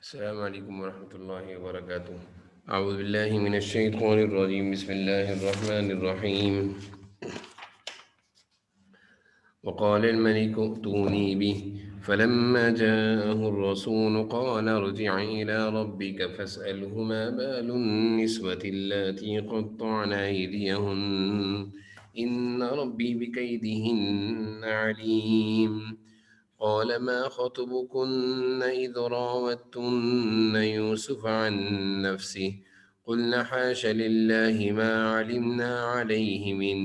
السلام علیکم ورحمۃ اللہ وبرکاتہ۔ اعوذ باللہ من الشیطان الرجیم، بسم اللہ الرحمن الرحیم۔ وقال الملك ائتوني به فلما جاءه الرسول قال ارجع إلى ربك فاسأله ما بال النسوة اللاتي قطعن أيديهن إن ربي بكيدهن عليم۔ قال ما خطبكن إذ راوتن يوسف عن نفسه قلنا حاش لله ما علمنا عليه من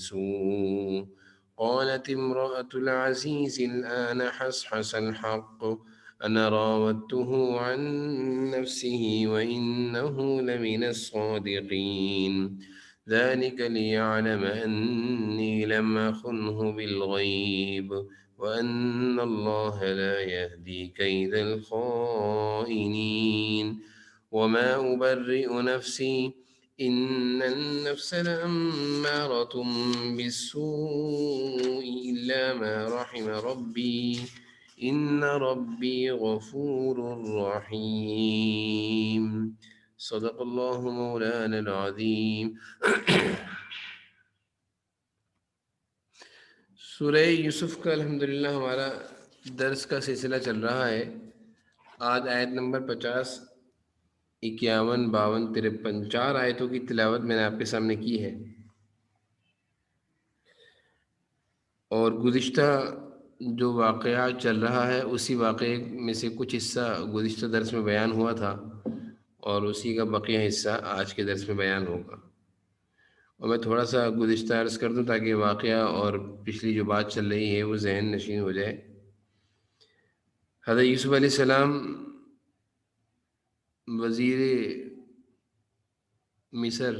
سوء۔ قالت امرأة العزيز الآن حصحص الحق أنا راودته عن نفسه وإنه لمن الصادقين، ذلك ليعلم أني لم أخنه بالغيب وأن الله لا يهدي كيد الخائنين۔ وما أبرئ نفسي إن النفس لأمارة بالسوء إلا ما رحم ربي إن ربي غفور رحيم۔ صدق اللہ مولانا العظیم۔ سورہ یوسف کا الحمدللہ ہمارا درس کا سلسلہ چل رہا ہے۔ آج آیت نمبر 50، 51، 52، 53 4 آیتوں کی تلاوت میں نے آپ کے سامنے کی ہے، اور گزشتہ جو واقعہ چل رہا ہے اسی واقعے میں سے کچھ حصہ گزشتہ درس میں بیان ہوا تھا، اور اسی کا بقیہ حصہ آج کے درس میں بیان ہوگا۔ اور میں تھوڑا سا گزشتہ عرض کر دوں تاکہ واقعہ اور پچھلی جو بات چل رہی ہے وہ ذہن نشین ہو جائے۔ حضرت یوسف علیہ السلام وزیر مصر،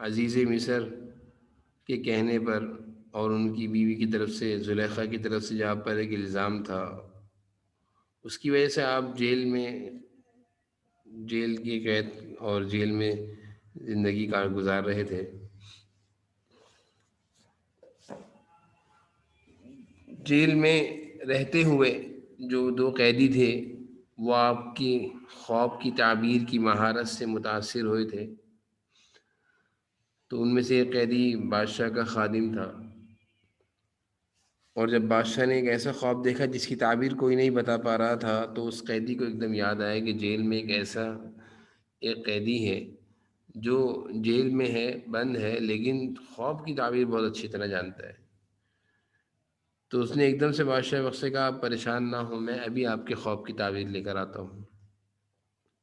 عزیز مصر کے کہنے پر اور ان کی بیوی کی طرف سے، زلیخا کی طرف سے جہاں پر ایک الزام تھا، اس کی وجہ سے آپ جیل کی قید اور جیل میں زندگی گزار رہے تھے۔ جیل میں رہتے ہوئے جو 2 قیدی تھے وہ آپ کی خواب کی تعبیر کی مہارت سے متاثر ہوئے تھے۔ تو ان میں سے ایک قیدی بادشاہ کا خادم تھا، اور جب بادشاہ نے ایک ایسا خواب دیکھا جس کی تعبیر کوئی نہیں بتا پا رہا تھا تو اس قیدی کو ایک دم یاد آیا کہ جیل میں ایک قیدی ہے جو جیل میں ہے، بند ہے، لیکن خواب کی تعبیر بہت اچھی طرح جانتا ہے۔ تو اس نے ایک دم سے بادشاہ وقت سے کہا آپ پریشان نہ ہوں، میں ابھی آپ کے خواب کی تعبیر لے کر آتا ہوں۔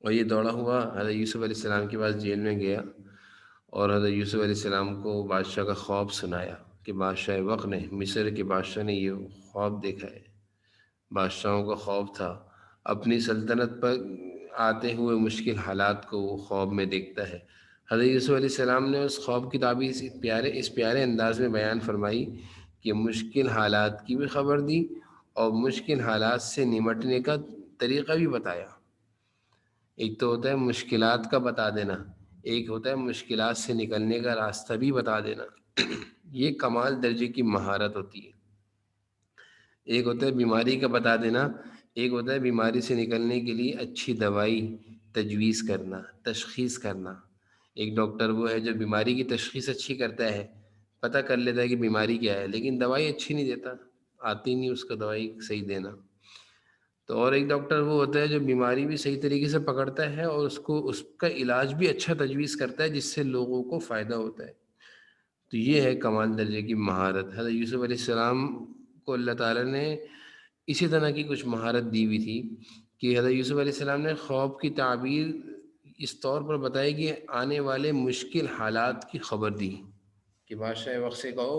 اور یہ دوڑا ہوا حضرت یوسف علیہ السلام کے پاس جیل میں گیا اور حضرت یوسف علیہ السلام کو بادشاہ کا خواب سنایا کہ بادشاہ وقت نے، مصر کے بادشاہ نے یہ خواب دیکھا ہے۔ بادشاہوں کا خواب تھا، اپنی سلطنت پر آتے ہوئے مشکل حالات کو وہ خواب میں دیکھتا ہے۔ حضرت یوسف علیہ السلام نے اس خواب کی تعبیر اس پیارے انداز میں بیان فرمائی کہ مشکل حالات کی بھی خبر دی اور مشکل حالات سے نمٹنے کا طریقہ بھی بتایا۔ ایک تو ہوتا ہے مشکلات کا بتا دینا، ایک ہوتا ہے مشکلات سے نکلنے کا راستہ بھی بتا دینا۔ یہ کمال درجے کی مہارت ہوتی ہے۔ ایک ہوتا ہے بیماری کا بتا دینا، ایک ہوتا ہے بیماری سے نکلنے کے لیے اچھی دوائی تجویز کرنا، تشخیص کرنا۔ ایک ڈاکٹر وہ ہے جو بیماری کی تشخیص اچھی کرتا ہے، پتہ کر لیتا ہے کہ بیماری کیا ہے، لیکن دوائی اچھی نہیں دیتا، آتی نہیں اس کو دوائی صحیح دینا۔ تو اور ایک ڈاکٹر وہ ہوتا ہے جو بیماری بھی صحیح طریقے سے پکڑتا ہے اور اس کا علاج بھی اچھا تجویز کرتا ہے جس سے لوگوں کو فائدہ ہوتا ہے۔ تو یہ ہے کمال درجے کی مہارت۔ حضرت یوسف علیہ السلام کو اللہ تعالیٰ نے اسی طرح کی کچھ مہارت دی ہوئی تھی کہ حضرت یوسف علیہ السلام نے خواب کی تعبیر اس طور پر بتائی کہ آنے والے مشکل حالات کی خبر دی کہ بادشاہ وقت سے کہو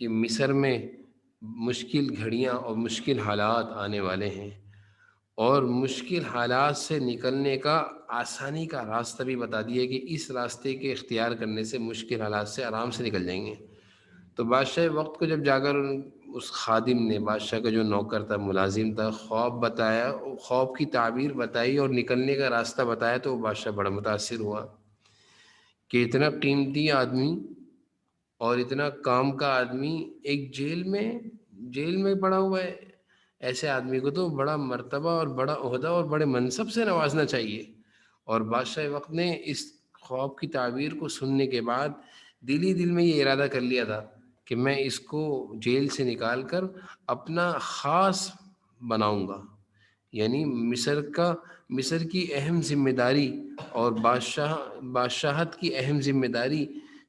کہ مصر میں مشکل گھڑیاں اور مشکل حالات آنے والے ہیں، اور مشکل حالات سے نکلنے کا آسانی کا راستہ بھی بتا دیا کہ اس راستے کے اختیار کرنے سے مشکل حالات سے آرام سے نکل جائیں گے۔ تو بادشاہ وقت کو جب جا کر اس خادم نے، بادشاہ کا جو نوکر تھا، ملازم تھا، خواب بتایا، خواب کی تعبیر بتائی اور نکلنے کا راستہ بتایا، تو وہ بادشاہ بڑا متاثر ہوا کہ اتنا قیمتی آدمی اور اتنا کام کا آدمی ایک جیل میں پڑا ہوا ہے. ایسے آدمی کو تو بڑا مرتبہ اور بڑا عہدہ اور بڑے منصب سے نوازنا چاہیے. اور بادشاہ وقت نے اس خواب کی تعبیر کو سننے کے بعد دل ہی دل میں یہ ارادہ کر لیا تھا کہ میں اس کو جیل سے نکال کر اپنا خاص بناؤں گا. یعنی مصر کی اہم ذمہ داری اور بادشاہت کی اہم ذمہ داری،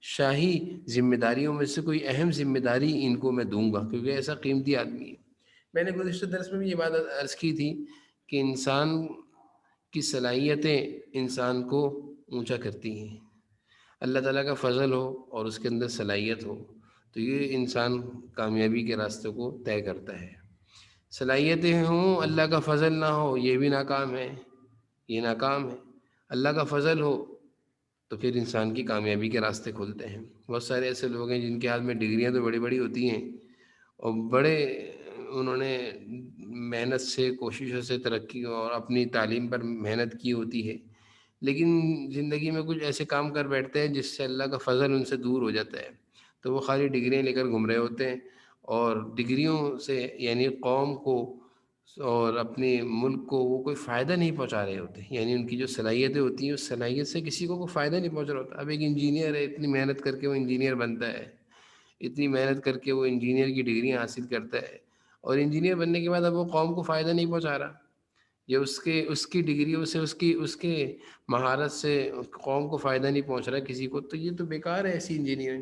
شاہی ذمہ داریوں میں سے کوئی اہم ذمہ داری ان کو میں دوں گا، کیونکہ ایسا قیمتی آدمی ہے. میں نے گزشتہ درس میں بھی یہ بات عرض کی تھی کہ انسان کی صلاحیتیں انسان کو اونچا کرتی ہیں. اللہ تعالیٰ کا فضل ہو اور اس کے اندر صلاحیت ہو تو یہ انسان کامیابی کے راستے کو طے کرتا ہے. صلاحیتیں ہوں، اللہ کا فضل نہ ہو، یہ بھی ناکام ہے، یہ ناکام ہے. اللہ کا فضل ہو تو پھر انسان کی کامیابی کے راستے کھلتے ہیں. بہت سارے ایسے لوگ ہیں جن کے ہاتھ میں ڈگریاں تو بڑی بڑی ہوتی ہیں اور بڑے انہوں نے محنت سے، کوششوں سے ترقی اور اپنی تعلیم پر محنت کی ہوتی ہے، لیکن زندگی میں کچھ ایسے کام کر بیٹھتے ہیں جس سے اللہ کا فضل ان سے دور ہو جاتا ہے. تو وہ خالی ڈگریاں لے کر گھوم رہے ہوتے ہیں اور ڈگریوں سے یعنی قوم کو اور اپنے ملک کو وہ کوئی فائدہ نہیں پہنچا رہے ہوتے. یعنی ان کی جو صلاحیتیں ہوتی ہیں اس صلاحیت سے کسی کو کوئی فائدہ نہیں پہنچ رہا ہوتا. اب ایک انجینئر ہے، اتنی محنت کر کے وہ انجینئر بنتا ہے، اتنی محنت کر کے وہ انجینئر کی ڈگریاں حاصل کرتا ہے، اور انجینئر بننے کے بعد اب وہ قوم کو فائدہ نہیں پہنچا رہا. یہ اس کی ڈگریوں سے، اس کے مہارت سے قوم کو فائدہ نہیں پہنچ رہا کسی کو، تو یہ تو بیکار ہے. ایسی انجینئر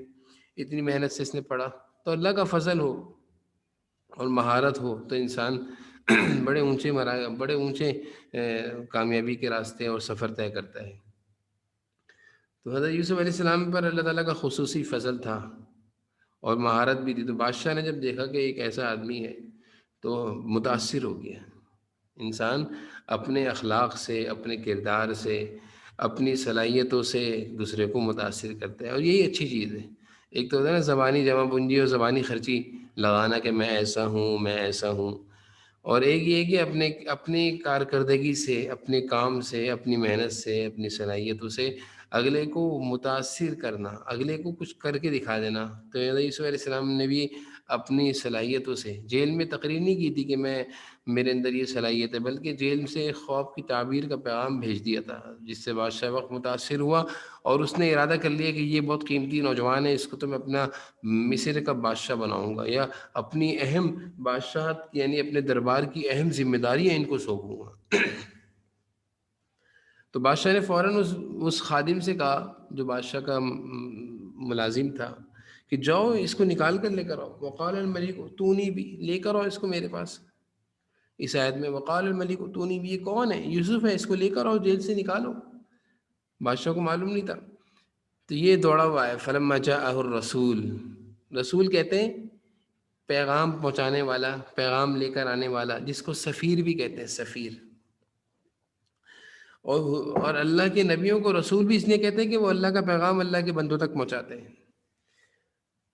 اتنی محنت سے اس نے پڑھا. تو اللہ کا فضل ہو اور مہارت ہو تو انسان بڑے اونچے کامیابی کے راستے اور سفر طے کرتا ہے. تو حضرت یوسف علیہ السلام پر اللہ تعالیٰ کا خصوصی فضل تھا اور مہارت بھی تھی. تو بادشاہ نے جب دیکھا کہ ایک ایسا آدمی ہے تو متاثر ہو گیا. انسان اپنے اخلاق سے، اپنے کردار سے، اپنی صلاحیتوں سے دوسرے کو متاثر کرتا ہے، اور یہی اچھی چیز ہے. ایک تو ہوتا ہے نا زبانی جمع پونجی اور زبانی خرچی لگانا کہ میں ایسا ہوں، میں ایسا ہوں، اور ایک یہ کہ اپنی کارکردگی سے، اپنے کام سے، اپنی محنت سے، اپنی صلاحیتوں سے اگلے کو متاثر کرنا، اگلے کو کچھ کر کے دکھا دینا. تو حضرت یوسف علیہ السلام نے بھی اپنی صلاحیتوں سے جیل میں تقریر نہیں کی تھی کہ میرے اندر یہ صلاحیت ہے، بلکہ جیل سے خواب کی تعبیر کا پیغام بھیج دیا تھا، جس سے بادشاہ وقت متاثر ہوا اور اس نے ارادہ کر لیا کہ یہ بہت قیمتی نوجوان ہے، اس کو تو میں اپنا مصر کا بادشاہ بناؤں گا، یا اپنی اہم بادشاہت یعنی اپنے دربار کی اہم ذمہ داریاں ان کو سونپوں گا. تو بادشاہ نے فوراً اس خادم سے کہا جو بادشاہ کا ملازم تھا کہ جاؤ اس کو نکال کر لے کر آؤ. وقال الملک اتونی بھی، لے کر آؤ اس کو میرے پاس. اس آیت میں وقال الملک اتونی بھی، یہ کون ہے؟ یوسف ہے، اس کو لے کر آؤ، جیل سے نکالو. بادشاہ کو معلوم نہیں تھا. تو یہ دوڑا ہوا ہے. فلما جاءہ الرسول، رسول کہتے ہیں پیغام پہنچانے والا، پیغام لے کر آنے والا، جس کو سفیر بھی کہتے ہیں، سفیر. اور اللہ کے نبیوں کو رسول بھی اس لیے کہتے ہیں کہ وہ اللہ کا پیغام اللہ کے بندوں تک پہنچاتے ہیں.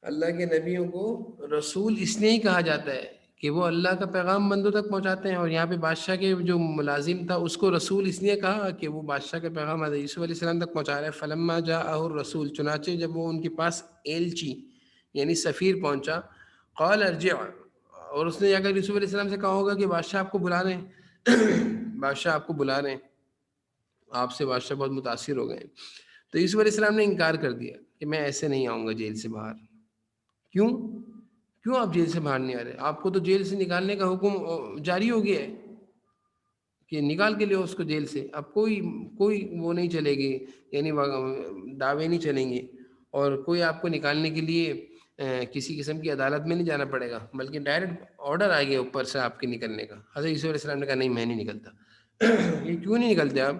اللہ کے نبیوں کو رسول اس لیے ہی کہا جاتا ہے کہ وہ اللہ کا پیغام بندوں تک پہنچاتے ہیں. اور یہاں پہ بادشاہ کے جو ملازم تھا اس کو رسول اس لیے کہا کہ وہ بادشاہ کا پیغام حضرت یوسف علیہ السلام تک پہنچا رہا ہے. فلما جاءہ الرسول، چنانچہ جب وہ ان کے پاس ایلچی یعنی سفیر پہنچا، قال ارجع، اور اس نے جا کر یوسف علیہ السلام سے کہا ہوگا کہ بادشاہ آپ کو بلا رہے ہیں، بادشاہ آپ کو بلا رہے ہیں، آپ سے بادشاہ بہت متاثر ہو گئے. تو یوسف علیہ السلام نے انکار کر دیا کہ میں ایسے نہیں آؤں گا جیل سے باہر. کیوں آپ جیل سے باہر نہیں آ رہے؟ آپ کو تو جیل سے نکالنے کا حکم جاری ہو گیا ہے کہ نکال کے لے اس کو جیل سے. اب کوئی وہ نہیں چلے گی، یعنی دعوے نہیں چلیں گے، اور کوئی آپ کو نکالنے کے لیے کسی قسم کی عدالت میں نہیں جانا پڑے گا، بلکہ ڈائریکٹ آرڈر آ گیا اوپر سے آپ کے نکلنے کا. حضرت یوسف علیہ السلام نے کہا نہیں، میں نہیں نکلتا. یہ کیوں نہیں نکلتے آپ؟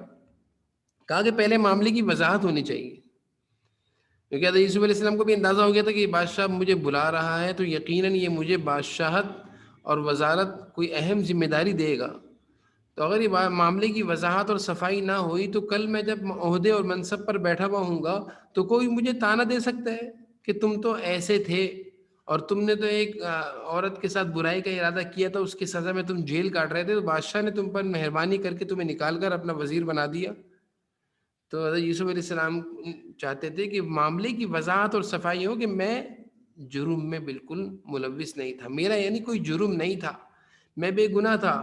کہا کہ پہلے معاملے کی وضاحت ہونی چاہیے. کیونکہ حضرت یوسف علیہ السلام کو بھی اندازہ ہو گیا تھا کہ یہ بادشاہ مجھے بلا رہا ہے تو یقیناً یہ مجھے بادشاہت اور وزارت کوئی اہم ذمہ داری دے گا. تو اگر یہ معاملے کی وضاحت اور صفائی نہ ہوئی تو کل میں جب عہدے اور منصب پر بیٹھا ہوا ہوں گا تو کوئی مجھے طعنہ دے سکتا ہے کہ تم تو ایسے تھے، اور تم نے تو ایک عورت کے ساتھ برائی کا ارادہ کیا تھا، اس کی سزا میں تم جیل کاٹ رہے تھے، تو بادشاہ نے تم پر مہربانی کر کے تمہیں نکال کر اپنا وزیر بنا دیا. تو حضرت یوسف علیہ السلام چاہتے تھے کہ معاملے کی وضاحت اور صفائی ہو کہ میں جرم میں بالکل ملوث نہیں تھا، میرا یعنی کوئی جرم نہیں تھا، میں بے گناہ تھا،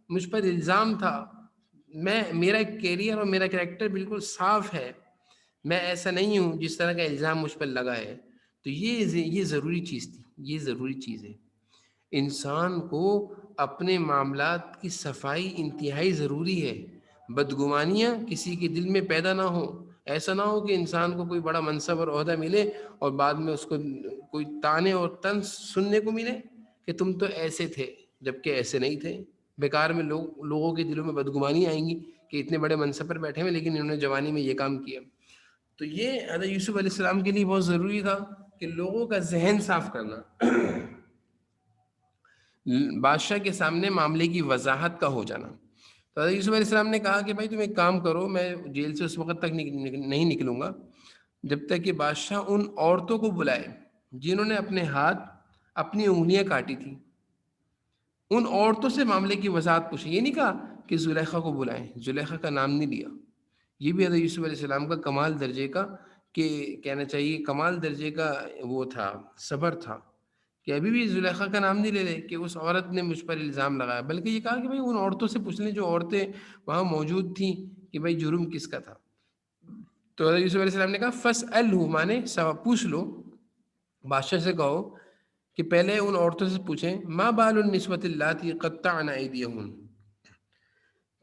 مجھ پر الزام تھا، میں میرا کیریئر اور میرا کریکٹر بالکل صاف ہے، میں ایسا نہیں ہوں جس طرح کا الزام مجھ پر لگا ہے۔ تو یہ ضروری چیز تھی، یہ ضروری چیز ہے۔ انسان کو اپنے معاملات کی صفائی انتہائی ضروری ہے، بدگمانیاں کسی کے دل میں پیدا نہ ہو، ایسا نہ ہو کہ انسان کو کوئی بڑا منصب اور عہدہ ملے اور بعد میں اس کو کوئی طعنے اور طنز سننے کو ملے کہ تم تو ایسے تھے جبکہ ایسے نہیں تھے۔ بیکار میں لوگوں کے دلوں میں بدگمانی آئیں گی کہ اتنے بڑے منصب پر بیٹھے ہوئے لیکن انہوں نے جوانی میں یہ کام کیا۔ تو یہ حضرت یوسف علیہ السلام کے لیے بہت ضروری تھا کہ لوگوں کا ذہن صاف کرنا، بادشاہ کے سامنے معاملے کی وضاحت کا ہو جانا۔ تو حضرت یوسف علیہ السلام نے کہا کہ بھائی تم ایک کام کرو، میں جیل سے اس وقت تک نہیں نکلوں گا جب تک کہ بادشاہ ان عورتوں کو بلائے جنہوں نے اپنے ہاتھ اپنی انگلیاں کاٹی تھیں، ان عورتوں سے معاملے کی وضاحت پوچھیں۔ یہ نہیں کہا کہ زلیخا کو بلائیں، زلیخا کا نام نہیں لیا۔ یہ بھی حضرت یوسف علیہ السلام کا کمال درجے کا، کہ کہنا چاہیے کمال درجے کا وہ تھا، صبر تھا، کہ ابھی بھی زلیخا کا نام نہیں لے رہے کہ اس عورت نے مجھ پر الزام لگایا، بلکہ یہ کہا کہ بھائی ان عورتوں سے پوچھ لیں جو عورتیں وہاں موجود تھیں کہ بھائی جرم کس کا تھا۔ تو حضرت یوسف علیہ السلام نے کہا فَاسْأَلْهُ، مانے پوچھ لو، بادشاہ سے کہو کہ پہلے ان عورتوں سے پوچھیں ما بال النسوۃ اللاتي قطعن ایدیہن،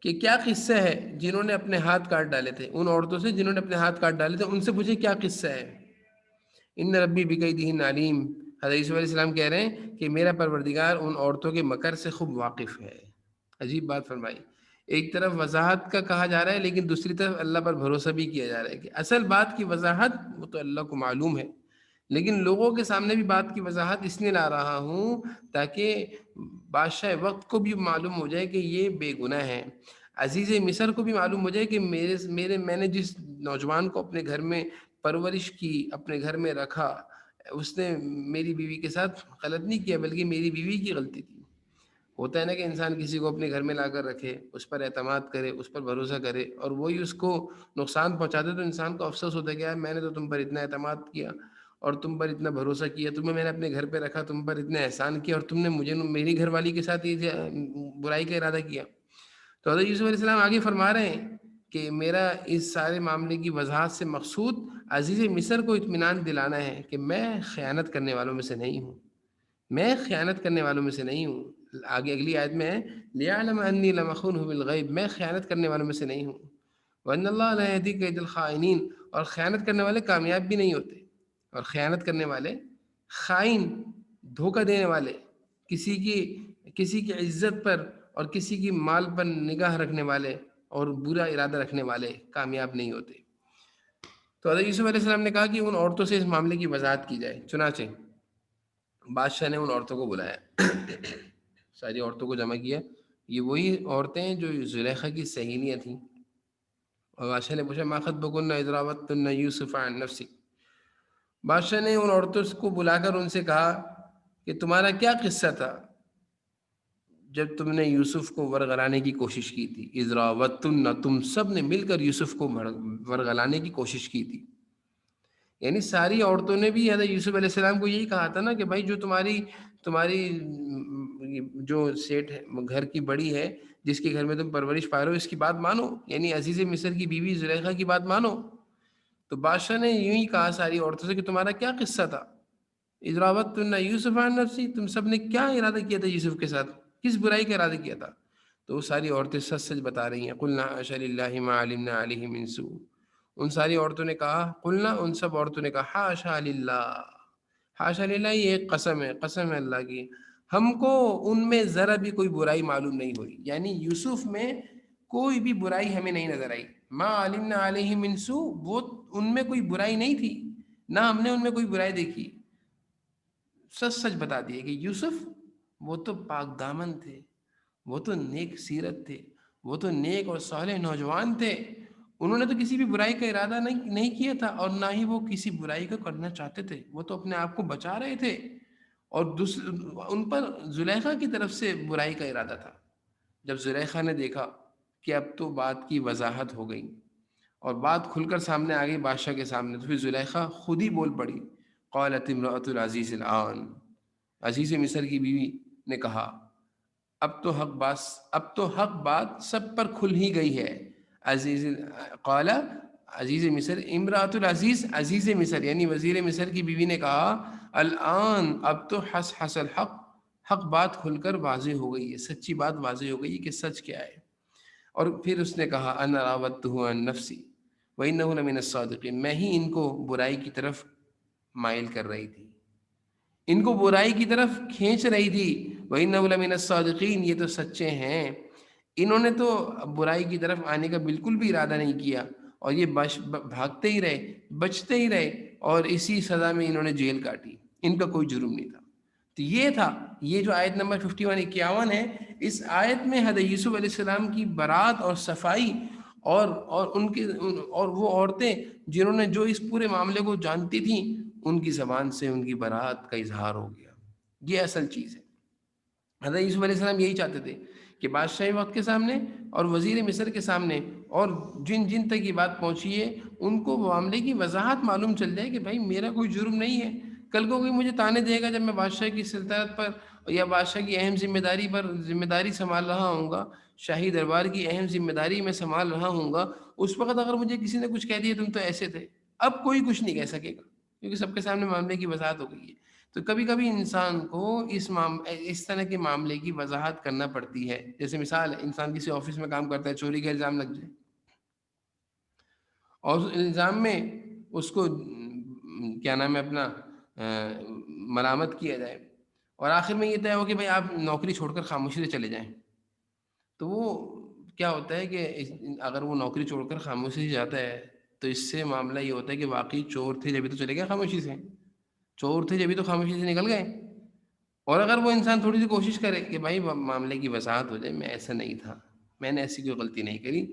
کہ کیا قصہ ہے جنہوں نے اپنے ہاتھ کاٹ ڈالے تھے، ان عورتوں سے جنہوں نے اپنے ہاتھ کاٹ ڈالے تھے ان سے پوچھیں کیا قصہ ہے۔ ان ربی بکیدہن علیم، حضرت یوسف علیہ السلام کہہ رہے ہیں کہ میرا پروردگار ان عورتوں کے مکر سے خوب واقف ہے۔ عجیب بات فرمائی، ایک طرف وضاحت کا کہا جا رہا ہے لیکن دوسری طرف اللہ پر بھروسہ بھی کیا جا رہا ہے کہ اصل بات کی وضاحت وہ تو اللہ کو معلوم ہے، لیکن لوگوں کے سامنے بھی بات کی وضاحت اس لیے لا رہا ہوں تاکہ بادشاہ وقت کو بھی معلوم ہو جائے کہ یہ بے گناہ ہے، عزیز مصر کو بھی معلوم ہو جائے کہ میں نے جس نوجوان کو اپنے گھر میں پرورش کی، اپنے گھر میں رکھا، اس نے میری بیوی کے ساتھ غلط نہیں کیا بلکہ میری بیوی کی غلطی تھی۔ ہوتا ہے نا کہ انسان کسی کو اپنے گھر میں لا کر رکھے، اس پر اعتماد کرے، اس پر بھروسہ کرے اور وہی اس کو نقصان پہنچا دے، تو انسان کو افسوس ہوتا ہے کہ یار میں نے تو تم پر اتنا اعتماد کیا اور تم پر اتنا بھروسہ کیا، تمہیں میں نے اپنے گھر پہ رکھا، تم پر اتنا احسان کیا اور تم نے مجھے میری گھر والی کے ساتھ یہ برائی کا ارادہ کیا۔ تو حضرت یوسف علیہ السلام آگے فرما رہے ہیں کہ میرا اس سارے معاملے کی وضاحت سے مقصود عزیز مصر کو اطمینان دلانا ہے کہ میں خیانت کرنے والوں میں سے نہیں ہوں، میں خیانت کرنے والوں میں سے نہیں ہوں۔ آگے اگلی آیت میں ہے لِيَعْلَمَ أَنِّي لَمَخُونُهُ بِالْغَيْبِ، میں خیانت کرنے والوں میں سے نہیں ہوں۔ وَأَنَّ اللَّهَ لَا يَهْدِي كَيْدَ الْخَائِنِينَ، اور خیانت کرنے والے کامیاب بھی نہیں ہوتے، اور خیانت کرنے والے خائن، دھوکہ دینے والے، کسی کی عزت پر اور کسی کی مال پر نگاہ رکھنے والے اور برا ارادہ رکھنے والے کامیاب نہیں ہوتے۔ تو حضرت یوسف علیہ السلام نے کہا کہ ان عورتوں سے اس معاملے کی وضاحت کی جائے۔ چنانچہ بادشاہ نے ان عورتوں کو بلایا، ساری عورتوں کو جمع کیا، یہ وہی عورتیں ہیں جو زلیخا کی سہیلیاں تھیں، اور بادشاہ نے پوچھا ما خطبکن اذ راوتن یوسف عن نفسک، بادشاہ نے ان عورتوں کو بلا کر ان سے کہا کہ تمہارا کیا قصہ تھا جب تم نے یوسف کو ورغلانے کی کوشش کی تھی، اذ راوتن، تم سب نے مل کر یوسف کو ورغلانے کی کوشش کی تھی۔ یعنی ساری عورتوں نے بھی حضرت یوسف علیہ السلام کو یہی کہا تھا نا کہ بھائی جو تمہاری جو سیٹ ہے، گھر کی بڑی ہے، جس کے گھر میں تم پرورش پا رہے ہو، اس کی بات مانو، یعنی عزیز مصر کی بیوی زلیخا کی بات مانو۔ تو بادشاہ نے یوں ہی کہا ساری عورتوں سے کہ تمہارا کیا قصہ تھا، اذ راوتن یوسف عن نفسی، تم سب نے کیا ارادہ کیا تھا یوسف کے ساتھ، کس برائی کا ارادہ کیا تھا؟ تو وہ ساری عورتیں سچ سچ بتا رہی ہیں، قلنا حاشا للہ ما علمنا علیہ من سوء، ان ساری عورتوں نے کہا، قلنا، ان سب عورتوں نے کہا حاشا للہ، حاشا للہ، یہ ایک قسم ہے، قسم ہے اللہ کی، ہم کو ان میں ذرا بھی کوئی برائی معلوم نہیں ہوئی، یعنی یوسف میں کوئی بھی برائی ہمیں نہیں نظر آئی، ما علمنا علیہ من سوء، وہ ان میں کوئی برائی نہیں تھی، نہ ہم نے ان میں کوئی برائی دیکھی۔ سچ سچ بتا دیے کہ یوسف وہ تو پاک دامن تھے، وہ تو نیک سیرت تھے، وہ تو نیک اور صالح نوجوان تھے، انہوں نے تو کسی بھی برائی کا ارادہ نہیں کیا تھا اور نہ ہی وہ کسی برائی کو کرنا چاہتے تھے، وہ تو اپنے آپ کو بچا رہے تھے، اور ان پر زلیخا کی طرف سے برائی کا ارادہ تھا۔ جب زلیخا نے دیکھا کہ اب تو بات کی وضاحت ہو گئی اور بات کھل کر سامنے آ گئی بادشاہ کے سامنے، تو پھر زلیخا خود ہی بول پڑی، قالت امرأۃ العزیز الآن، عزیز مصر کی بیوی نے کہا اب تو حق بات سب پر کھل ہی گئی ہے۔ عزیز قال عزیز مصر امرأۃ العزیز، عزیز مصر یعنی وزیر مصر کی بیوی نے کہا الآن، اب تو حس حس الحق، حق بات کھل کر واضح ہو گئی ہے، سچی بات واضح ہو گئی ہے کہ سچ کیا ہے۔ اور پھر اس نے کہا انا راودتہ عن نفسی وانہ لمن الصادقین، میں ہی ان کو برائی کی طرف مائل کر رہی تھی، ان کو برائی کی طرف کھینچ رہی تھی، وَإِنَّهُ لَمِنَ الصَّادِقِينَ، یہ تو سچے ہیں، انہوں نے تو برائی کی طرف آنے کا بالکل بھی ارادہ نہیں کیا، اور یہ بھاگتے ہی رہے، بچتے ہی رہے، اور اسی سزا میں انہوں نے جیل کاٹی، ان کا کوئی جرم نہیں تھا۔ تو یہ تھا، یہ جو آیت نمبر 51 ہے، اس آیت میں حضرت یوسف علیہ السلام کی برات اور صفائی اور ان کے اور وہ عورتیں جنہوں نے جو اس پورے معاملے کو جانتی تھیں، ان کی زبان سے ان کی برات کا اظہار ہو گیا۔ یہ اصل چیز ہے۔ حضرت یوسف علیہ السلام یہی چاہتے تھے کہ بادشاہی وقت کے سامنے اور وزیر مصر کے سامنے اور جن جن تک یہ بات پہنچی ہے ان کو معاملے کی وضاحت معلوم چل جائے کہ بھائی میرا کوئی جرم نہیں ہے۔ کل کو کوئی مجھے تانے دے گا جب میں بادشاہ کی سلطنت پر یا بادشاہ کی اہم ذمہ داری سنبھال رہا ہوں گا، شاہی دربار کی اہم ذمہ داری میں سنبھال رہا ہوں گا، اس وقت اگر مجھے کسی نے کچھ کہہ دیا تم تو ایسے تھے، اب کوئی کچھ نہیں کہہ سکے گا، کیونکہ سب کے سامنے معاملے کی وضاحت ہو گئی ہے۔ تو کبھی کبھی انسان کو اس طرح کے معاملے کی وضاحت کرنا پڑتی ہے۔ جیسے مثال ہے، انسان کسی آفس میں کام کرتا ہے، چوری کا الزام لگ جائے اور اس الزام میں اس کو کیا نام ہے اپنا ملامت کیا جائے، اور آخر میں یہ طے ہو کہ بھائی آپ نوکری چھوڑ کر خاموشی سے چلے جائیں، تو وہ کیا ہوتا ہے کہ اگر وہ نوکری چھوڑ کر خاموشی سے جاتا ہے تو اس سے معاملہ یہ ہوتا ہے کہ واقعی چور تھے جبھی تو چلے گئے خاموشی سے، چور تھے جبھی تو خاموشی سے نکل گئے۔ اور اگر وہ انسان تھوڑی سی کوشش کرے کہ بھائی معاملے کی وضاحت ہو جائے، میں ایسا نہیں تھا، میں نے ایسی کوئی غلطی نہیں کری،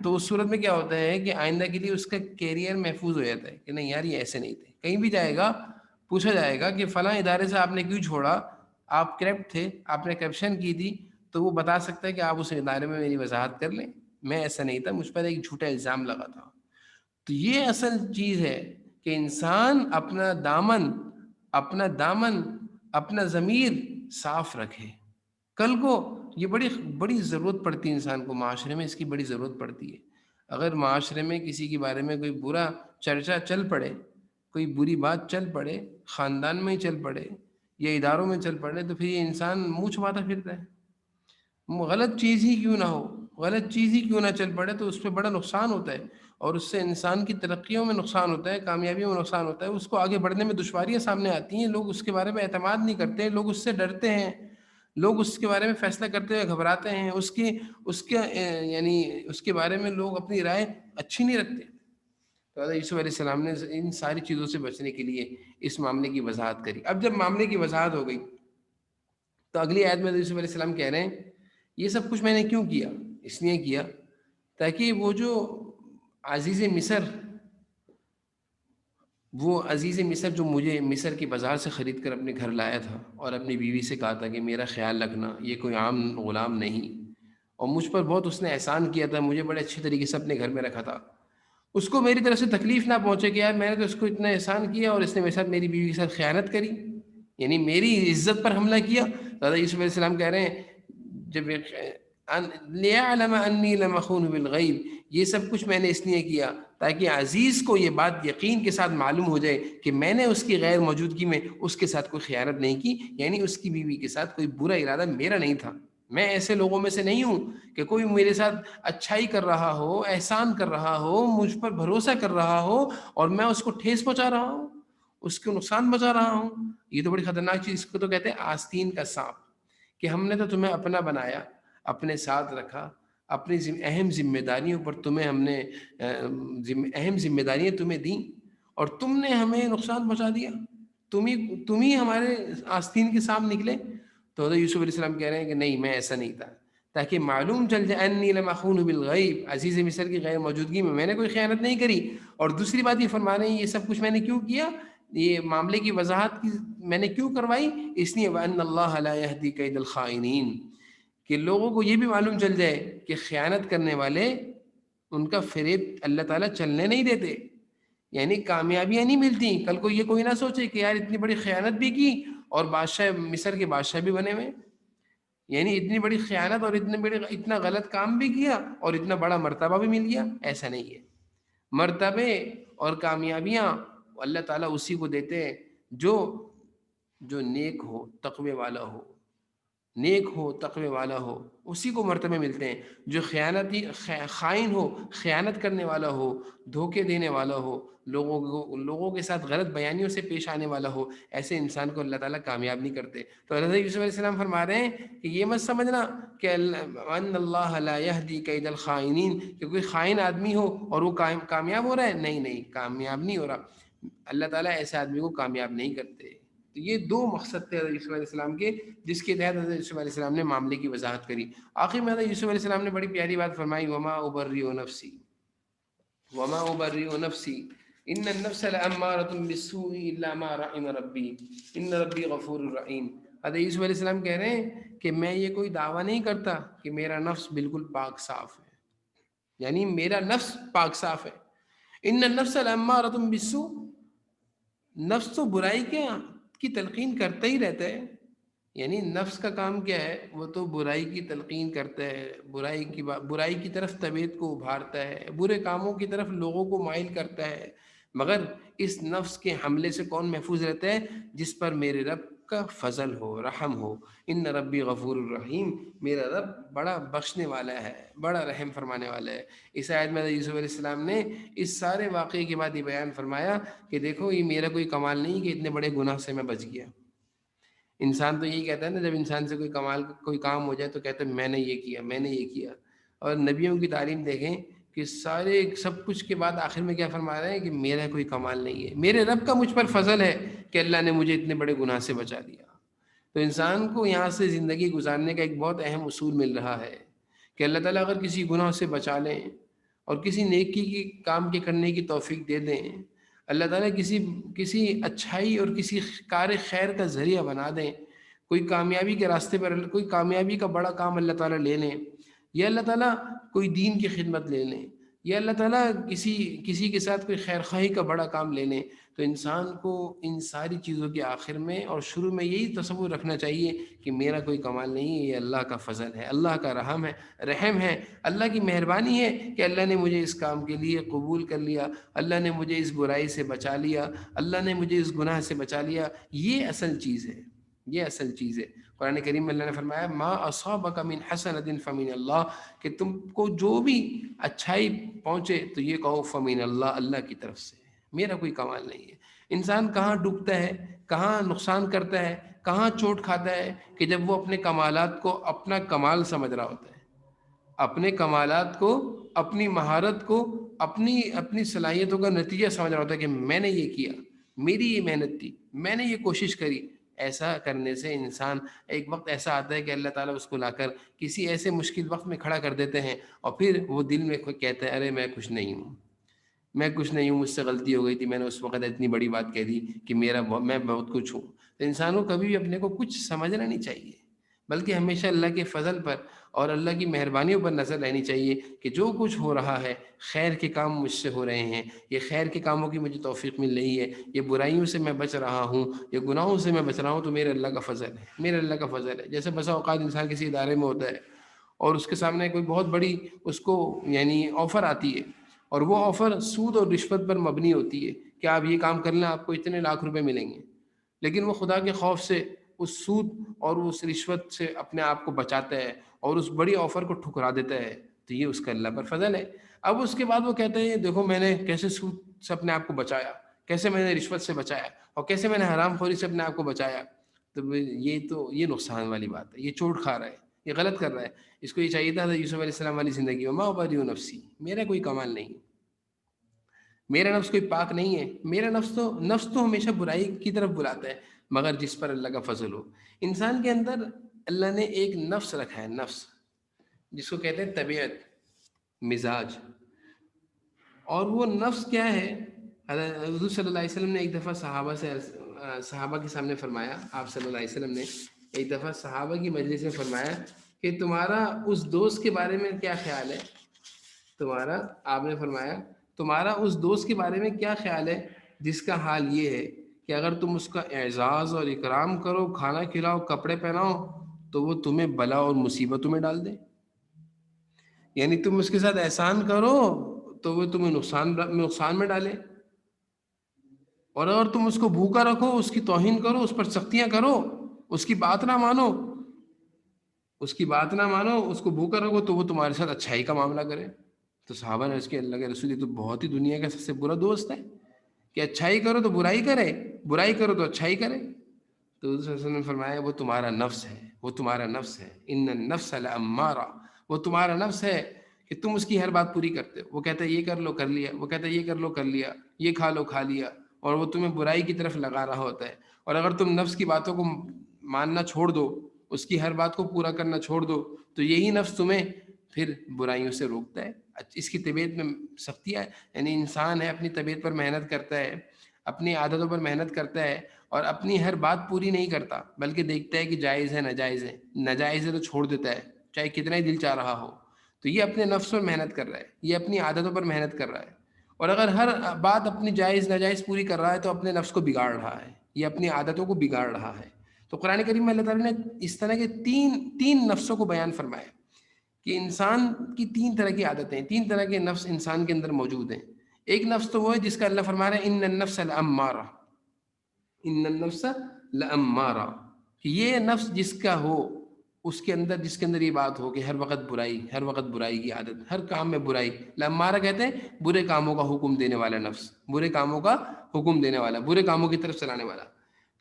تو اس صورت میں کیا ہوتا ہے کہ آئندہ کے لیے اس کا کیریئر محفوظ ہو جاتا ہے کہ نہیں یار یہ ایسے نہیں تھے۔ کہیں بھی جائے گا پوچھا جائے گا کہ فلاں ادارے سے آپ نے کیوں چھوڑا، آپ کرپٹ تھے، آپ نے کرپشن کی تھی، تو وہ بتا سکتا ہے کہ آپ اس ادارے میں میری وضاحت کر لیں، میں ایسا نہیں تھا، مجھ پر ایک جھوٹا الزام لگا تھا۔ تو یہ اصل چیز ہے کہ انسان اپنا دامن اپنا ضمیر صاف رکھے۔ کل کو یہ بڑی بڑی ضرورت پڑتی ہے انسان کو، معاشرے میں اس کی بڑی ضرورت پڑتی ہے۔ اگر معاشرے میں کسی کے بارے میں کوئی برا چرچا چل پڑے، کوئی بری بات چل پڑے، خاندان میں ہی چل پڑے یا اداروں میں چل پڑے، تو پھر یہ انسان منہ چھپاتا پھرتا ہے۔ غلط چیز ہی کیوں نہ ہو، غلط چیز ہی کیوں نہ چل پڑے، تو اس پہ بڑا نقصان ہوتا ہے، اور اس سے انسان کی ترقیوں میں نقصان ہوتا ہے، کامیابیوں میں نقصان ہوتا ہے، اس کو آگے بڑھنے میں دشواریاں سامنے آتی ہیں، لوگ اس کے بارے میں اعتماد نہیں کرتے، لوگ اس سے ڈرتے ہیں، لوگ اس کے بارے میں فیصلہ کرتے ہوئے گھبراتے ہیں، یعنی اس کے بارے میں لوگ اپنی رائے اچھی نہیں رکھتے۔ تو حضرت یوسف علیہ السلام نے ان ساری چیزوں سے بچنے کے لیے اس معاملے کی وضاحت کری۔ اب جب معاملے کی وضاحت ہو گئی تو اگلی آیت میں یوسف علیہ السلام کہہ رہے ہیں یہ سب کچھ میں نے کیوں کیا؟ اس لیے کیا تاکہ وہ جو عزیز مصر جو مجھے مصر کی بازار سے خرید کر اپنے گھر لایا تھا اور اپنی بیوی سے کہا تھا کہ میرا خیال رکھنا، یہ کوئی عام غلام نہیں، اور مجھ پر بہت اس نے احسان کیا تھا، مجھے بڑے اچھے طریقے سے اپنے گھر میں رکھا تھا، اس کو میری طرف سے تکلیف نہ پہنچے کہ یار میں نے تو اس کو اتنا احسان کیا اور اس نے میرے ساتھ میری بیوی کے ساتھ خیانت کری، یعنی میری عزت پر حملہ کیا۔ حضرت یوسف علیہ السلام کہہ رہے ہیں جب لِيَعْلَمَ أَنِّي لَمْ أَخُونْهُ بِالْغَيْبِ، یہ سب کچھ میں نے اس لیے کیا تاکہ عزیز کو یہ بات یقین کے ساتھ معلوم ہو جائے کہ میں نے اس کی غیر موجودگی میں اس کے ساتھ کوئی خیانت نہیں کی، یعنی اس کی بیوی کے ساتھ کوئی برا ارادہ میرا نہیں تھا۔ میں ایسے لوگوں میں سے نہیں ہوں کہ کوئی میرے ساتھ اچھائی کر رہا ہو، احسان کر رہا ہو، مجھ پر بھروسہ کر رہا ہو اور میں اس کو ٹھیس پہنچا رہا ہوں، اس کو نقصان پہنچا رہا ہوں۔ یہ تو بڑی خطرناک چیز، اس کو تو کہتے ہیں آستین کا سانپ، کہ ہم نے تو تمہیں اپنا بنایا، اپنے ساتھ رکھا، اپنی اہم ذمہ داریوں پر تمہیں ہم نے اہم ذمہ داریاں تمہیں دیں اور تم نے ہمیں نقصان پہنچا دیا، تم ہی ہمارے آستین کے سانپ نکلے۔ تو حضرت یوسف علیہ السلام کہہ رہے ہیں کہ نہیں، میں ایسا نہیں تھا، تاکہ معلوم چل جائے انی لم اخون بالغیب، عزیز مصر کی غیر موجودگی میں نے کوئی خیانت نہیں کری۔ اور دوسری بات یہ فرما رہے ہیں یہ سب کچھ میں نے کیوں کیا، یہ معاملے کی وضاحت کی میں نے کیوں کروائی، اس لیے وَأَنَّ اللَّهَ لَا يَهْدِي كَيْدَ الْخَائِنِينَ، کہ لوگوں کو یہ بھی معلوم چل جائے کہ خیانت کرنے والے ان کا فریب اللہ تعالیٰ چلنے نہیں دیتے، یعنی کامیابیاں نہیں ملتی. کل کو یہ کوئی نہ سوچے کہ یار اتنی بڑی خیانت بھی کی اور بادشاہ مصر کے بادشاہ بھی بنے ہوئے، یعنی اتنی بڑی خیانت اور اتنا غلط کام بھی کیا اور اتنا بڑا مرتبہ بھی مل گیا. ایسا نہیں ہے. مرتبے اور کامیابیاں اللہ تعالیٰ اسی کو دیتے ہیں جو جو نیک ہو، تقوی والا ہو، نیک ہو، تقوی والا ہو، اسی کو مرتبے ملتے ہیں. جو خائن ہو، خیانت کرنے والا ہو، دھوکے دینے والا ہو، لوگوں کے ساتھ غلط بیانیوں سے پیش آنے والا ہو، ایسے انسان کو اللہ تعالیٰ کامیاب نہیں کرتے. تو حضرت یوسف علیہ السلام فرما رہے ہیں کہ یہ مت سمجھنا کہ ان اللہ لا یہدی کید الخائنین، کہ کوئی خائن آدمی ہو اور وہ کامیاب ہو رہا ہے. نہیں نہیں، کامیاب نہیں ہو رہا. اللہ تعالیٰ ایسے آدمی کو کامیاب نہیں کرتے. تو یہ دو مقصد تھے حضرت یوسف علیہ السلام کے، جس کے تحت حضرت یوسف علیہ السلام نے معاملے کی وضاحت کری. آخر میں حضرت یوسف علیہ السلام نے بڑی پیاری بات فرمائی، وما ابرئ نفسی وما ابرئ نفسی ان النفس لامارۃ بالسوء الا ما رحم ربی ان ربی غفور رحیم. حضرت یوسف علیہ السلام کہہ رہے ہیں کہ میں یہ کوئی دعویٰ نہیں کرتا کہ میرا نفس بالکل پاک صاف ہے، یعنی میرا نفس پاک صاف ہے. ان النفس لامارۃ بالسوء، نفس تو برائی کی تلقین کرتا ہی رہتا ہے. یعنی نفس کا کام کیا ہے؟ وہ تو برائی کی تلقین کرتا ہے، برائی کی طرف طبیعت کو ابھارتا ہے، برے کاموں کی طرف لوگوں کو مائل کرتا ہے. مگر اس نفس کے حملے سے کون محفوظ رہتا ہے؟ جس پر میرے رب کا فضل ہو، رحم ہو. ان ربی غفور الرحیم، میرا رب بڑا بخشنے والا ہے، بڑا رحم فرمانے والا ہے. اس آیت میں یوسف علیہ السلام نے اس سارے واقعے کے بعد یہ بیان فرمایا کہ دیکھو یہ میرا کوئی کمال نہیں کہ اتنے بڑے گناہ سے میں بچ گیا. انسان تو یہی کہتا ہے نا، جب انسان سے کوئی کام ہو جائے تو کہتا ہے میں نے یہ کیا، میں نے یہ کیا. اور نبیوں کی تعلیم دیکھیں کہ سب کچھ کے بعد آخر میں کیا فرما رہے ہیں کہ میرا کوئی کمال نہیں ہے، میرے رب کا مجھ پر فضل ہے کہ اللہ نے مجھے اتنے بڑے گناہ سے بچا دیا. تو انسان کو یہاں سے زندگی گزارنے کا ایک بہت اہم اصول مل رہا ہے کہ اللہ تعالیٰ اگر کسی گناہ سے بچا لیں اور کسی نیکی کی کام کے کرنے کی توفیق دے دیں، اللہ تعالیٰ کسی اچھائی اور کسی کار خیر کا ذریعہ بنا دیں، کوئی کامیابی کے راستے پر کوئی کامیابی کا بڑا کام اللہ تعالیٰ لے لیں، یا اللہ تعالیٰ کوئی دین کی خدمت لے لیں، یا اللہ تعالیٰ کسی کے ساتھ کوئی خیر خواہی کا بڑا کام لے لیں، تو انسان کو ان ساری چیزوں کے آخر میں اور شروع میں یہی تصور رکھنا چاہیے کہ میرا کوئی کمال نہیں ہے، یہ اللہ کا فضل ہے، اللہ کا رحم ہے، اللہ کی مہربانی ہے کہ اللہ نے مجھے اس کام کے لیے قبول کر لیا، اللہ نے مجھے اس برائی سے بچا لیا، اللہ نے مجھے اس گناہ سے بچا لیا. یہ اصل چیز ہے، یہ اصل چیز ہے. قرآن کریم میں اللہ نے فرمایا ما اصابک من حسنۃ فمن اللہ، کہ تم کو جو بھی اچھائی پہنچے تو یہ کہو فمن اللہ، اللہ کی طرف سے، میرا کوئی کمال نہیں ہے. انسان کہاں ڈوبتا ہے، کہاں نقصان کرتا ہے، کہاں چوٹ کھاتا ہے کہ جب وہ اپنے کمالات کو اپنا کمال سمجھ رہا ہوتا ہے، اپنے کمالات کو، اپنی مہارت کو، اپنی صلاحیتوں کا نتیجہ سمجھ رہا ہوتا ہے کہ میں نے یہ کیا، میری یہ محنت تھی، میں نے یہ کوشش کری. ایسا کرنے سے انسان ایک وقت ایسا آتا ہے کہ اللہ تعالیٰ اس کو لا کر کسی ایسے مشکل وقت میں کھڑا کر دیتے ہیں اور پھر وہ دل میں کہتا ہے ارے میں کچھ نہیں ہوں، میں کچھ نہیں ہوں، مجھ سے غلطی ہو گئی تھی، میں نے اس وقت اتنی بڑی بات کہہ دی کہ میں بہت کچھ ہوں. تو انسان کو کبھی بھی اپنے کو کچھ سمجھنا نہیں چاہیے، بلکہ ہمیشہ اللہ کے فضل پر اور اللہ کی مہربانیوں پر نظر رہنی چاہیے کہ جو کچھ ہو رہا ہے خیر کے کام مجھ سے ہو رہے ہیں، یہ خیر کے کاموں کی مجھے توفیق مل رہی ہے، یہ برائیوں سے میں بچ رہا ہوں، یہ گناہوں سے میں بچ رہا ہوں، تو میرے اللہ کا فضل ہے، میرے اللہ کا فضل ہے. جیسے بسا اوقات انسان کسی ادارے میں ہوتا ہے اور اس کے سامنے کوئی بہت بڑی اس کو یعنی آفر آتی ہے، اور وہ آفر سود اور رشوت پر مبنی ہوتی ہے کہ آپ یہ کام کر لیں آپ کو اتنے لاکھ روپے ملیں گے، لیکن وہ خدا کے خوف سے اس سود اور اس رشوت سے اپنے آپ کو بچاتا ہے اور اس بڑی آفر کو ٹھکرا دیتا ہے، تو یہ اس کا اللہ پر فضل ہے. اب اس کے بعد وہ کہتے ہیں دیکھو میں نے کیسے سود سے اپنے آپ کو بچایا، کیسے میں نے رشوت سے بچایا، اور کیسے میں نے حرام خوری سے اپنے آپ کو بچایا. تو یہ نقصان والی بات ہے، یہ چوٹ کھا رہا ہے، یہ غلط کر رہا ہے. اس کو یہ چاہیے تھا یوسف علیہ السلام والی زندگی میں ما ابری نفسی، میرا کوئی کمال نہیں، میرا نفس کوئی پاک نہیں ہے، میرا نفس تو ہمیشہ برائی کی طرف بلاتا ہے، مگر جس پر اللہ کا فضل ہو. انسان کے اندر اللہ نے ایک نفس رکھا ہے، نفس جس کو کہتے ہیں طبیعت، مزاج. اور وہ نفس کیا ہے؟ حضور صلی اللہ علیہ وسلم نے ایک دفعہ صحابہ کے سامنے فرمایا، آپ صلی اللہ علیہ وسلم نے ایک دفعہ صحابہ کی مجلس میں فرمایا کہ تمہارا اس دوست کے بارے میں کیا خیال ہے؟ تمہارا آپ نے فرمایا تمہارا اس دوست کے بارے میں کیا خیال ہے جس کا حال یہ ہے کہ اگر تم اس کا اعزاز اور اکرام کرو، کھانا کھلاؤ، کپڑے پہناؤ، تو وہ تمہیں بلا اور مصیبتوں میں ڈال دے. یعنی تم اس کے ساتھ احسان کرو تو وہ تمہیں نقصان میں ڈالے، اور اگر تم اس کو بھوکا رکھو، اس کی توہین کرو، اس پر سختیاں کرو، اس کی بات نہ مانو، اس کی بات نہ مانو، اس کو بھوکا رکھو، تو وہ تمہارے ساتھ اچھائی کا معاملہ کرے. تو صحابہ نے اس کے اللہ کے رسول یہ تو بہت ہی دنیا کا سب سے برا دوست ہے کہ اچھائی کرو تو برائی کرے، برائی کرو تو اچھائی کرے. تو حضور صلی اللہ علیہ وسلم نے فرمایا وہ تمہارا نفس ہے، وہ تمہارا نفس ہے، ان النفس لامارہ، وہ تمہارا نفس ہے کہ تم اس کی ہر بات پوری کرتے ہو. وہ کہتا ہے یہ کر لو، کر لیا، وہ کہتا ہے یہ کر لو، کر لیا، یہ کھا لو، کھا لیا، اور وہ تمہیں برائی کی طرف لگا رہا ہوتا ہے. اور اگر تم نفس کی باتوں کو ماننا چھوڑ دو، اس کی ہر بات کو پورا کرنا چھوڑ دو، تو یہی نفس تمہیں پھر برائیوں سے روکتا ہے. اس کی طبیعت میں سختیاں، یعنی انسان ہے اپنی طبیعت پر محنت کرتا ہے، اپنی عادتوں پر محنت کرتا ہے، اور اپنی ہر بات پوری نہیں کرتا، بلکہ دیکھتا ہے کہ جائز ہے، ناجائز ہے، ناجائز ہے تو چھوڑ دیتا ہے چاہے کتنا ہی دل چاہ رہا ہو. تو یہ اپنے نفس پر محنت کر رہا ہے، یہ اپنی عادتوں پر محنت کر رہا ہے. اور اگر ہر بات اپنی جائز ناجائز پوری کر رہا ہے تو اپنے نفس کو بگاڑ رہا ہے، یہ اپنی عادتوں کو بگاڑ رہا ہے. تو قرآن کریم میں اللہ تعالیٰ نے اس طرح کے تین نفسوں کو بیان فرمایا کہ انسان کی تین طرح کی عادتیں، تین طرح کے نفس انسان کے اندر موجود ہیں. ایک نفس تو وہ ہے جس کا اللہ فرما رہا ہے ان النفس لامارہ، ان النفس لامارہ، کہ یہ نفس جس کا ہو، اس کے اندر، جس کے اندر یہ بات ہو کہ ہر وقت برائی، ہر وقت برائی کی عادت، ہر کام میں برائی. لامارہ کہتے ہیں برے کاموں کا حکم دینے والا نفس، برے کاموں کا حکم دینے والا، برے کاموں کی طرف چلانے والا.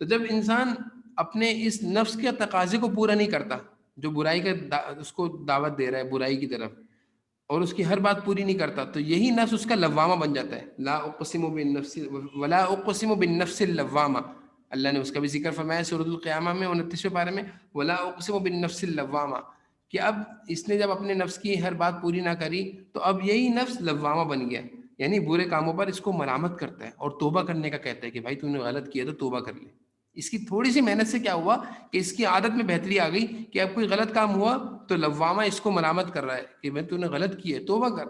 تو جب انسان اپنے اس نفس کے تقاضے کو پورا نہیں کرتا، جو برائی کا اس کو دعوت دے رہا ہے برائی کی طرف، اور اس کی ہر بات پوری نہیں کرتا، تو یہی نفس اس کا لوامہ بن جاتا ہے. لا اقسم بالنفس ولا اقسم بالنفس اللوامہ، اللہ نے اس کا بھی ذکر فرمایا سورۃ القیامہ میں 29ویں پارے میں، ولا اقسم بالنفس اللوامہ، کہ اب اس نے جب اپنے نفس کی ہر بات پوری نہ کری تو اب یہی نفس لوامہ بن گیا، یعنی برے کاموں پر اس کو ملامت کرتا ہے اور توبہ کرنے کا کہتا ہے کہ بھائی تو نے غلط کیا تو توبہ کر لے. اس کی تھوڑی سی محنت سے کیا ہوا کہ اس کی عادت میں بہتری آ گئی کہ اب کوئی غلط کام ہوا تو لوامہ اس کو ملامت کر رہا ہے کہ میں تو نے غلط کی ہے، توبہ کر.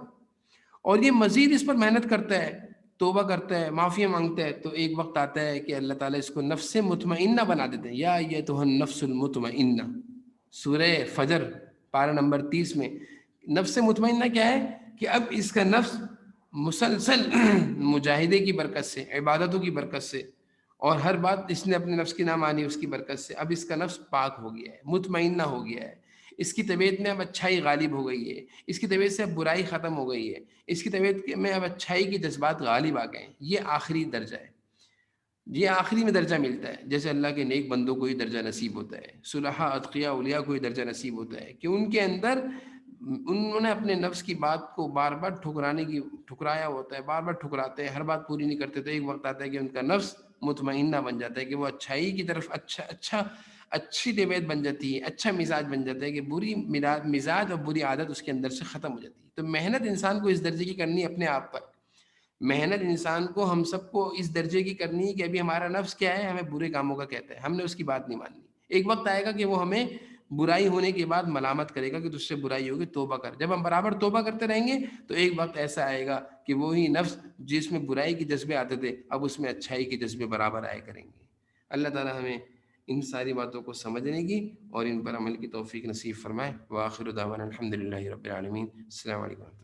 اور یہ مزید اس پر محنت کرتا ہے، توبہ کرتا ہے، معافی مانگتا ہے، تو ایک وقت آتا ہے کہ اللہ تعالیٰ اس کو نفس مطمئنہ بنا دیتے ہیں. یا ایتھا النفس المطمئنہ، سورہ فجر پارہ نمبر 30 میں. نفس مطمئنہ کیا ہے کہ اب اس کا نفس مسلسل مجاہدے کی برکت سے، عبادتوں کی برکت سے، اور ہر بات اس نے اپنے نفس کی نہ مانی اس کی برکت سے، اب اس کا نفس پاک ہو گیا ہے، مطمئنہ ہو گیا ہے. اس کی طبیعت میں اب اچھائی غالب ہو گئی ہے، اس کی طبیعت سے اب برائی ختم ہو گئی ہے، اس کی طبیعت میں اب اچھائی کے جذبات غالب آ گئے ہیں. یہ آخری درجہ ہے، یہ آخری میں درجہ ملتا ہے. جیسے اللہ کے نیک بندوں کو ہی درجہ نصیب ہوتا ہے، صلحاء، اتقیاء، اولیاء کو ہی درجہ نصیب ہوتا ہے کہ ان کے اندر انہوں نے اپنے نفس کی بات کو بار بار ٹھکرایا ہوتا ہے، بار بار ٹھکراتے ہیں، ہر بات پوری نہیں کرتے. تو ایک وقت آتا ہے کہ ان کا نفس مطمئنہ بن جاتا ہے کہ وہ اچھائی کی طرف اچھی طبیعت بن جاتی ہے، اچھا مزاج بن جاتا ہے کہ بری مزاج اور بری عادت اس کے اندر سے ختم ہو جاتی ہے. تو محنت انسان کو اس درجے کی کرنی ہے اپنے آپ پر. محنت انسان کو، ہم سب کو اس درجے کی کرنی ہے کہ ابھی ہمارا نفس کیا ہے، ہمیں برے کاموں کا کہتا ہے، ہم نے اس کی بات نہیں ماننی. ایک وقت آئے گا کہ وہ ہمیں برائی ہونے کے بعد ملامت کرے گا کہ تجھ سے برائی ہوگی، توبہ کر. جب ہم برابر توبہ کرتے رہیں گے تو ایک وقت ایسا آئے گا کہ وہی نفس جس میں برائی کے جذبے آتے تھے اب اس میں اچھائی کے جذبے برابر آئے کریں گے. اللہ تعالی ہمیں ان ساری باتوں کو سمجھنے کی اور ان پر عمل کی توفیق نصیب فرمائے. وآخر دعوانا الحمد للہ رب العالمین. السلام علیکم.